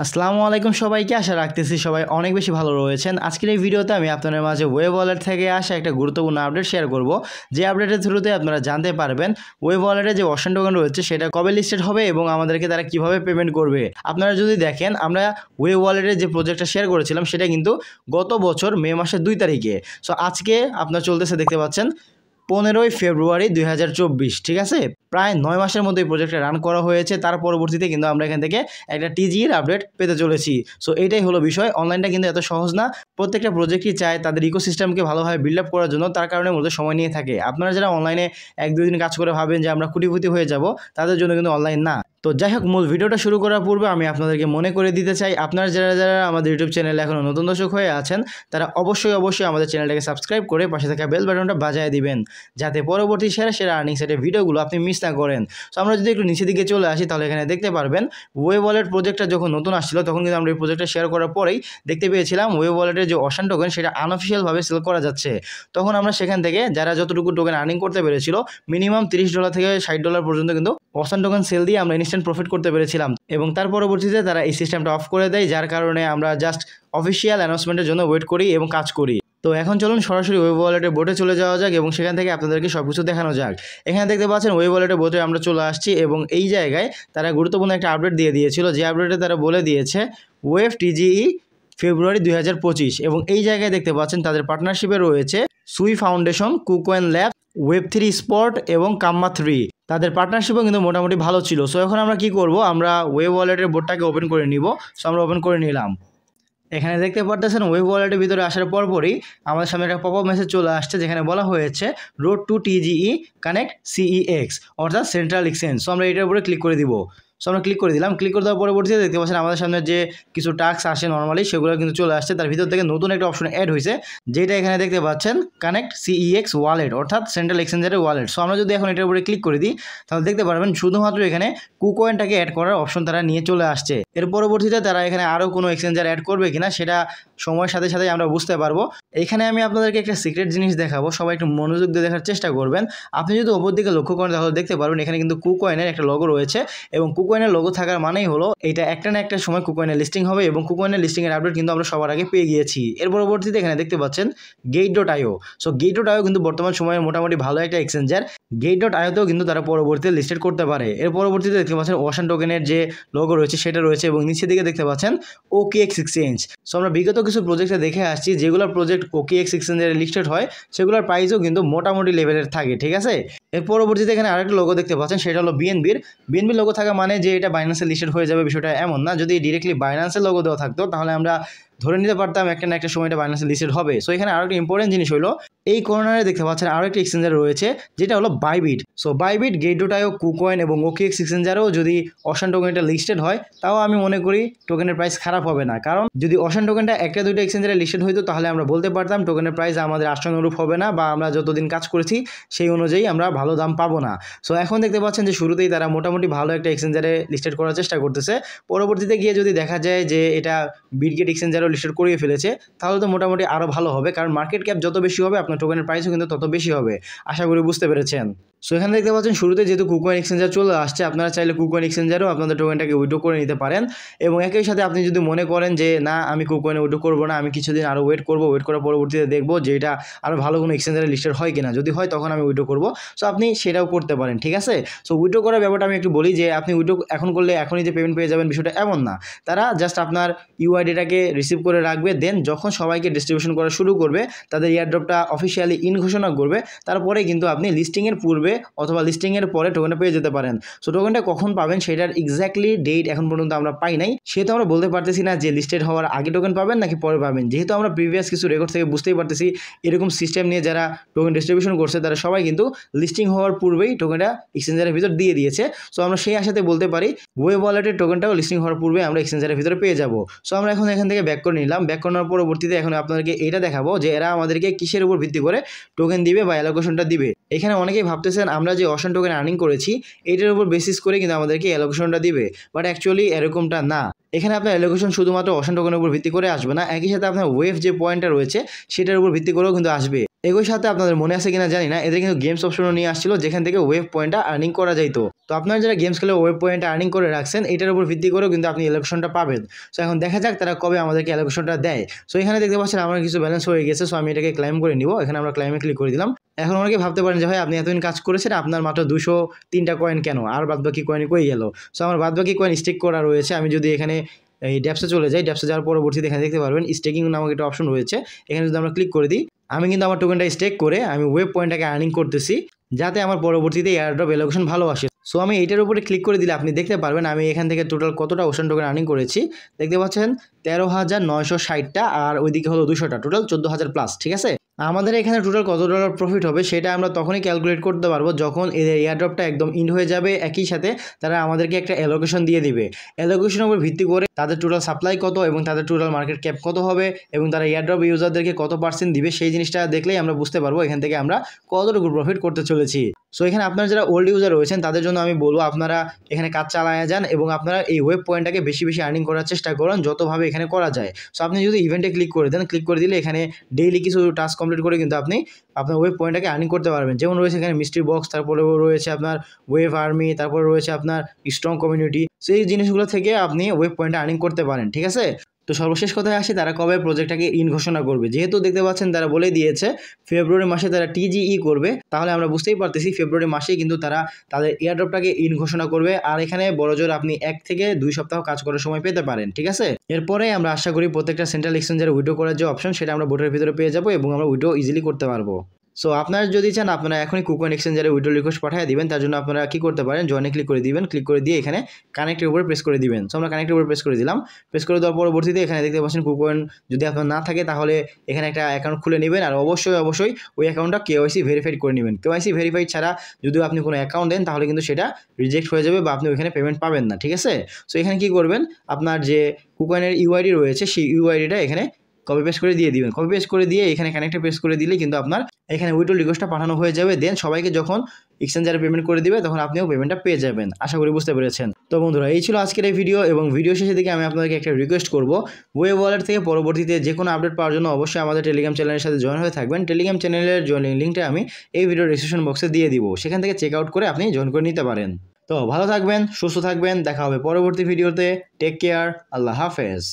আসসালামু আলাইকুম সবাইকে, আশা রাখতেছি সবাই অনেক বেশি ভালো রয়েছেন। আজকের এই ভিডিওতে আমি আপনাদের মাঝে ওয়েব ওয়ালেট থেকে আসা একটা গুরুত্বপূর্ণ আপডেট শেয়ার করব, যে আপডেটের থ্রুতে আপনারা জানতে পারবেন ওয়েব ওয়ালেটে যে অপশন টোকেন রয়েছে সেটা কবে লিস্টেড হবে এবং আমাদেরকে তারা কিভাবে পেমেন্ট করবে। আপনারা যদি দেখেন, আমরা ওয়েব ওয়ালেটের যে প্রজেক্টটা শেয়ার করেছিলাম সেটা কিন্তু গত বছর মে মাসের 2 তারিখে। সো আজকে আপনার চলতেছে, দেখতে পাচ্ছেন 15ই ফেব্রুয়ারি 2024, ঠিক আছে। প্রায় 9 মাসের মধ্যে এই প্রজেক্টটা রান করা হয়েছে। তার পরবর্তীতে কিন্তু আমরা এখান থেকে একটা টিজির আপডেট পেতে চলেছি। সো এইটাই হলো বিষয়। অনলাইনটা কিন্তু এত সহজ না। প্রত্যেকটা প্রজেক্টই চায় তাদের ইকোসিস্টেমকে ভালোভাবে বিল্ড আপ করার জন্য, তার কারণে মূলত সময় নিয়ে থাকে। আপনারা যারা অনলাইনে 1-2 দিন কাজ করে ভাবেন যে আমরা কোটিপতি হয়ে যাব, তাদের জন্য কিন্তু অনলাইন না। তো যাই হোক, মূল ভিডিওটা শুরু করার পূর্বে আমি আপনাদেরকে মনে করে দিতে চাই, আপনারা যারা যারা আমাদের ইউটিউব চ্যানেলে এখনও নতুন দর্শক হয়ে আছেন, তারা অবশ্যই আমাদের চ্যানেলটাকে সাবস্ক্রাইব করে পাশে থাকা বেল বাটনটা বাজিয়ে দিবেন, যাতে পরবর্তী সেরা আর্নিং সেটের ভিডিওগুলো আপনি মিস না করেন। সো আমরা যদি একটু নিচের দিকে চলে আসি, তাহলে এখানে দেখতে পারবেন ওয়েব ওয়ালেট প্রজেক্টটা যখন নতুন আসছিল, তখন কিন্তু আমরা এই প্রজেক্টটা শেয়ার করার পরেই দেখতে পেয়েছিলাম ওয়েব ওয়ালেটের যে অপশন টোকেন সেটা আনঅফিসিয়ালভাবে সেল করা যাচ্ছে। তখন আমরা সেখান থেকে যারা যতটুকু টোকেন আর্নিং করতে পেরেছিল, মিনিমাম $30 থেকে $60 পর্যন্ত কিন্তু অপশন টোকেন সেল দিয়ে আমরা ইনস্ট্যান্ট প্রফিট করতে পেরেছিলাম। এবং তার পরবর্তীতে তারা এই সিস্টেমটা অফ করে দেয়, যার কারণে আমরা জাস্ট অফিসিয়াল অ্যানাউন্সমেন্টের জন্য ওয়েট করি এবং কাজ করি। তো এখন চলুন সরাসরি ওয়েব ওয়ালেটের বোর্ডে চলে যাওয়া যাক এবং সেখান থেকে আপনাদেরকে সব কিছু দেখানো যাক। এখানে দেখতে পাচ্ছেন ওয়েব ওয়ালেটের বোর্ডে আমরা চলে আসছি এবং এই জায়গায় তারা গুরুত্বপূর্ণ একটা আপডেট দিয়ে দিয়েছিল, যে আপডেটে তারা বলে দিয়েছে ওয়েব টিজিই ফেব্রুয়ারি 2025। এবং এই জায়গায় দেখতে পাচ্ছেন তাদের পার্টনারশিপে রয়েছে সুই ফাউন্ডেশন, কুকোয়েন ল্যাব, ওয়েব3 স্পট এবং কাম্মা 3। তাদের পার্টনারশিপও কিন্তু মোটামুটি ভালো ছিল। সো এখন আমরা কি করব, আমরা ওয়েব ওয়ালেটের বোর্ডটাকে ওপেন করে নিব। সো আমরা ওপেন করে নিলাম। এখানে দেখতে পারতেছেন ওয়েব ওয়ালেটের ভিতরে আসার পরপরই আমাদের সামনে একটা পপআপ মেসেজ চলে আসছে, যেখানে বলা হয়েছে road to TGE connect CEX, অর্থাৎ সেন্ট্রাল এক্সচেঞ্জ। সো আমরা এটার উপরে ক্লিক করে দিব। সো আমরা ক্লিক করে দিলাম। ক্লিক করে দেওয়ার পরবর্তীতে দেখতে পাচ্ছেন আমাদের সামনে যে কিছু টাস্ক আসে নর্মালি, সেগুলো কিন্তু চলে আসছে। তার ভিতর থেকে নতুন একটা অপশন অ্যাড হয়েছে, যেটা এখানে দেখতে পাচ্ছেন কানেক্ট সিইএক্স ওয়ালেট, অর্থাৎ সেন্ট্রাল এক্সচেঞ্জের ওয়ালেট। সো আমরা যদি এখন এটার উপরে ক্লিক করে দিই, তাহলে দেখতে পারবেন শুধুমাত্র এখানে কুকয়েনটাকে অ্যাড করার অপশন তারা নিয়ে চলে আসছে। এর পরবর্তীতে তারা এখানে আরও কোনো এক্সচেঞ্জার অ্যাড করবে কিনা সেটা সময়ের সাথে সাথে আমরা বুঝতে পারবো। এখানে আমি আপনাদেরকে একটা সিক্রেট জিনিস দেখাবো, সবাই একটু মনোযোগ দিয়ে দেখার চেষ্টা করবেন। আপনি যদি ওপর দিকে লক্ষ্য করেন, তাহলে দেখতে পারবেন এখানে কিন্তু কুকয়েনের একটা লোগো রয়েছে, এবং কুকয়েনের লোগো থাকার মানেই হলো এটা একটা না একটা সময় কুকয়েনের লিস্টিং হবে, এবং কুকয়েনের লিস্টিংয়ের আপডেট কিন্তু আমরা সবার আগে পেয়ে গিয়েছি। এর পরবর্তীতে এখানে দেখতে পাচ্ছেন Gate.io। সো Gate.io কিন্তু বর্তমান সময়ে মোটামুটি ভালো একটা এক্সচেঞ্জার। Gate.ioতেও কিন্তু তারা পরবর্তীতে লিস্টেড করতে পারে। এর পরবর্তীতে দেখতে পাচ্ছেন ওয়াশন টোকেনের যে লোগো রয়েছে সেটা রয়েছে, এবং নিচের দিকে দেখতে পাচ্ছেন OKX এক্সচেঞ্জ। সো আমরা বিগত কিছু প্রজেক্টে দেখে আসছি, যেগুলো প্রজেক্ট OKX এক্সচেঞ্জে লিস্টেড হয় সেগুলোর প্রাইসও কিন্তু মোটামুটি লেভেলের থাকে, ঠিক আছে। এর পরবর্তীতে এখানে আরেকটা লোগো দেখতে পাচ্ছেন, সেটা হলো বিএনবির লোগো থাকা মানে যে এটা বাইন্যান্সে লিস্টেড হয়ে যাবে, বিষয়টা এমন না। যদি ডিরেক্টলি বাইন্যান্সের লোগো দেওয়া থাকতো, তাহলে আমরা ধরে নিতে পারতাম একটা না একটা সময় এটা বাইন্যান্সে লিস্টেড হবে। সো এখানে আরও একটা ইম্পর্টেন্ট জিনিস হলো, এই কর্নারে দেখতে পাচ্ছেন আরও একটা এক্সচেঞ্জার রয়েছে, যেটা হলো Bybit. So Bybit, Gate.io, KuCoin এবং OKX এক্সচেঞ্জারও যদি অপশন টোকেনটা লিস্টেড হয়, তাও আমি মনে করি টোকেনের প্রাইস খারাপ হবে না। কারণ যদি অপশন টোকেনটা একটা দুইটা এক্সচেঞ্জারে লিস্টেড হইতো, তাহলে আমরা বলতে পারতাম টোকেনের প্রাইস আমাদের আশানুরূপ হবে না, বা আমরা যতদিন কাজ করেছি সেই অনুযায়ী আমরা ভালো দাম পাবো না। সো এখন দেখতে পাচ্ছেন যে শুরুতেই তারা মোটামুটি ভালো একটা এক্সচেঞ্জারে লিস্টেড করার চেষ্টা করতেছে। পরবর্তীতে গিয়ে যদি দেখা যায় যে এটা বিটগেট এক্সচেঞ্জারও লিস্টেড করিয়ে ফেলেছে, তাহলে তো মোটামুটি আরও ভালো হবে, কারণ মার্কেট ক্যাপ যত বেশি হবে আপনার টোকেনের প্রাইসও কিন্তু তত বেশি হবে। আশা করি বুঝতে পেরেছেন। সো এখানে দেখতে পাচ্ছেন শুরুতে যেহেতু কুকয়েন এক্সচেঞ্জার চলে আসছে, আপনারা চাইলে কুকয়েন এক্সচেঞ্জারও আপনাদের টোকেনটাকে উইথড্র করে নিতে পারেন। এবং একই সাথে আপনি যদি মনে করেন যে না, আমি কুকয়েনে উইথড্র করবো না, আমি কিছুদিন আরও ওয়েট করার পরবর্তীতে দেখবো যে এটা আরও ভালো কোনো এক্সচেঞ্জারে লিস্টেড হয় কিনা, যদি হয় তখন আমি উইথড্র করবো। সো আপনি সেটাও করতে পারেন, ঠিক আছে। সো উইথড্র করার ব্যাপারটা আমি একটু বলি, যে আপনি উইথড্র এখন করলে এখনই যে পেমেন্ট পেয়ে যাবেন, বিষয়টা এমন না। তারা জাস্ট আপনার ইউআইডিটাকে রিসিভ করে রাখবে, দেন যখন সবাইকে ডিস্ট্রিবিউশন করা শুরু করবে, তাদের এয়ারড্রপটা অফিসিয়ালি ইন ঘোষণা করবে, তারপরে কিন্তু আপনি লিস্টিংয়ের পূর্বে অথবা লিস্টিংয়ের পরে টোকেনটা পেয়ে যেতে পারেন। সো টোকেনটা কখন পাবেন সেটার এক্স্যাক্টলি ডেট এখন পর্যন্ত আমরা পাই নাই, সেহেতু আমরা বলতে পারতেছি না যে লিস্টেড হওয়ার আগে টোকেন পাবেন নাকি পরে পাবেন। যেহেতু আমরা প্রিভিয়াস কিছু রেকর্ড থেকে বুঝতেই পারতেছি, এরকম সিস্টেম নিয়ে যারা টোকেন ডিস্ট্রিবিউশন করছে তারা সবাই কিন্তু লিস্টিং হওয়ার পূর্বেই টোকেনটা এক্সচেঞ্জারের ভিতর দিয়ে দিয়েছে। সো আমরা সেই আশাতে বলতে পারি ওয়েব ওয়ালেটের টোকেনটাও লিস্টিং হওয়ার পূর্বে আমরা এক্সচেঞ্জারের ভিতরে পেয়ে যাব। সো আমরা এখন এখান থেকে ব্যাক করে নিলাম। ব্যাক করার পরবর্তীতে এখন আপনাদেরকে এটা দেখাবো যে এরা আমাদেরকে কিসের উপর ভিত্তি করে টোকেন দিবে বা অ্যালোকেশনটা দিবে। এখানে অনেকেই ভাবতেছেন আমরা যে অপশন টোকেন আর্নিং করেছি এটার উপর বেসিস করে কিন্তু আমাদেরকে অ্যালোকেশনটা দিবে, বাট অ্যাকচুয়ালি এরকমটা না। এখানে আপনার অ্যালোকেশন শুধুমাত্র অপশন টোকেনের উপর ভিত্তি করে আসবে না, একই সাথে আপনার ওয়েভ যে পয়েন্টটা রয়েছে সেটার উপর ভিত্তি করেও কিন্তু আসবে। একই সাথে আপনাদের মনে আছে কিনা জানি না, এদের কিন্তু গেমস অপশনও নিয়ে আসছিল যেখান থেকে ওয়েভ পয়েন্টটা আর্নিং করা যাইতো। তো আপনারা যারা গেমস খেলে ওয়েব পয়েন্ট আর্নিং করে রাখছেন, এটার উপর ভিত্তি করেও কিন্তু আপনি এলোকেশনটা পাবেন। সো এখন দেখা যাক তারা কবে আমাদেরকে এলোকেশনটা দেয়। সো এখানে দেখতে পাচ্ছেন আমার কিছু ব্যালেন্স হয়ে গেছে। সো আমি এটাকে ক্লাইম করে নিব। এখানে আমরা ক্লাইমে ক্লিক করে দিলাম। এখন অনেকে ভাবতে পারেন যে ভাই আপনি এতদিন কাজ করেছেন, আপনার মাত্র 203টা কয়েন কেন, আর বাদবাকি কয়েন কই গেল? সো আমার বাদবাকি কয়েন স্টেক করা রয়েছে। আমি যদি এখানে এই ড্যাপসে চলে যাই, ড্যাপসে যাওয়ার পরবর্তীতে এখানে দেখতে পারবেন স্টেকিং নামক একটা অপশন রয়েছে। এখানে যদি আমরা ক্লিক করে দিই, আমি কিন্তু আমার টোকেনটা স্টেক করে আমি ওয়েব পয়েন্টটাকে আর্নিং করতেছি, যাতে আমার পরবর্তীতে এয়ারড্রপ এলোকেশন ভালো আসে। সো আমি এইটার উপরে ক্লিক করে দিলে আপনি দেখতে পারবেন আমি এখান থেকে টোটাল কতটা ওশান টোকেন আর্নিং করেছি। দেখতে পাচ্ছেন 13,960টা, আর ওইদিকে হলো 200টা, টোটাল 14,000 প্লাস। ঠিক আছে, আমাদের এখানে টোটাল কত ডলার প্রফিট হবে সেটা আমরা তখনই ক্যালকুলেট করতে পারবো যখন এদের এয়ারড্রপটা একদম ইন্ড হয়ে যাবে। একই সাথে তারা আমাদেরকে একটা অ্যালোকেশন দিয়ে দিবে। অ্যালোকেশনের উপর ভিত্তি করে তাদের টোটাল সাপ্লাই কত এবং তাদের টোটাল মার্কেট ক্যাপ কত হবে এবং তারা এয়ারড্রপ ইউজারদেরকে কত পার্সেন্ট দিবে, সেই জিনিসটা দেখলেই আমরা বুঝতে পারবো এখান থেকে আমরা কতটুকু প্রফিট করতে চলেছি। সো এখানে আপনারা যারা ওল্ড ইউজার রয়েছেন তাদের জন্য আমি বলবো আপনারা এখানে কাজ চালায় যান এবং আপনারা এই ওয়েব পয়েন্টটাকে বেশি বেশি আর্নিং করার চেষ্টা করুন যতভাবে এখানে করা যায়। সো আপনি যদি ইভেন্টে ক্লিক করে দেন, ক্লিক করে দিলে এখানে ডেইলি কিছু টাস্ক কমপ্লিট করে কিন্তু আপনি আপনার ওয়েব পয়েন্টটাকে আর্নিং করতে পারবেন। যেমন রয়েছে এখানে মিস্ট্রি বক্স, তারপরে রয়েছে আপনার ওয়েব আর্মি, তারপরে রয়েছে আপনার স্ট্রং কমিউনিটি। সেই জিনিসগুলো থেকে আপনি ওয়েব পয়েন্টে আর্নিং করতে পারেন। ঠিক আছে, তো সর্বশেষ কথায় আসি তারা কবে প্রজেক্টটাকে ইন ঘোষণা করবে। যেহেতু দেখতে পাচ্ছেন তারা বলে দিয়েছে ফেব্রুয়ারি মাসে তারা টিজিই করবে, তাহলে আমরা বুঝতেই পারতেছি ফেব্রুয়ারি মাসেই কিন্তু তারা তাদের এয়ারড্রপটাকে ইন ঘোষণা করবে। আর এখানে বড়জোর আপনি 1 থেকে 2 সপ্তাহ কাজ করার সময় পেতে পারেন। ঠিক আছে, এরপরে আমরা আশা করি প্রত্যেকটা সেন্ট্রাল এক্সচেঞ্জের উইড্রো করার যে অপশন সেটা আমরা বোটের ভিতরে পেয়ে যাবো এবং আমরা উইড্রো ইজিলি করতে পারবো। সো আপনারা যদি চান আপনারা এখনই কুকয়েন এক্সচেঞ্জারে উইড্রো রিকোয়েস্ট পাঠিয়ে দিবেন। তার জন্য আপনারা কি করতে পারেন, জয়েনে ক্লিক করে দিবেন, ক্লিক করে দিয়ে এখানে কানেক্টের উপরে প্রেস করে দিবেন। সো আমরা কানেক্টের উপরে প্রেস করে দিলাম। প্রেস করে দেওয়ার পরবর্তীতে এখানে দেখতে পাচ্ছেন কুকয়েন যদি আপনার না থাকে তাহলে এখানে একটা অ্যাকাউন্ট খুলে নেবেন, আর অবশ্যই ওই অ্যাকাউন্টটা কেওয়াইসি ভেরিফাইড করে নেবেন। কেওয়াইসি ভেরিফাইড ছাড়া যদি আপনি কোনো অ্যাকাউন্ট দেন তাহলে কিন্তু সেটা রিজেক্ট হয়ে যাবে বা আপনি ওইখানে পেমেন্ট পাবেন না। ঠিক আছে, সো এখানে কি করবেন, আপনার যে কুকয়েনের ইউআইডি রয়েছে সেই ইউআইডিটা এখানে কপি পেস্ট করে দিয়ে দিবেন। কপি পেস্ট করে দিয়ে এখানে কানেক্টে প্রেস করে দিলে কিন্তু আপনার এখানে উইড্রো রিকোয়েস্টটা পাঠানো হয়ে যাবে। দেন সবাইকে যখন এক্সচেঞ্জারে পেমেন্ট করে দিবে তখন আপনিও পেমেন্টটা পেয়ে যাবেন। আশা করি বুঝতে পেরেছেন। তো বন্ধুরা, এই ছিল আজকের এই ভিডিও এবং ভিডিও শেষে দিকে আমি আপনাদেরকে একটা রিকোয়েস্ট করব, ওয়েব ওয়ালেট থেকে পরবর্তীতে যে কোনো আপডেট পাওয়ার জন্য অবশ্যই আমাদের টেলিগ্রাম চ্যানেলের সাথে জয়েন হয়ে থাকবেন। টেলিগ্রাম চ্যানেলের জয়েনিং লিঙ্কটা আমি এই ভিডিও ডিসক্রিপশন বক্সে দিয়ে দিব, সেখান থেকে চেক আউট করে আপনি জয়েন করে নিতে পারেন। তো ভালো থাকবেন, সুস্থ থাকবেন, দেখা হবে পরবর্তী ভিডিওতে। টেক কেয়ার, আল্লাহ হাফেজ।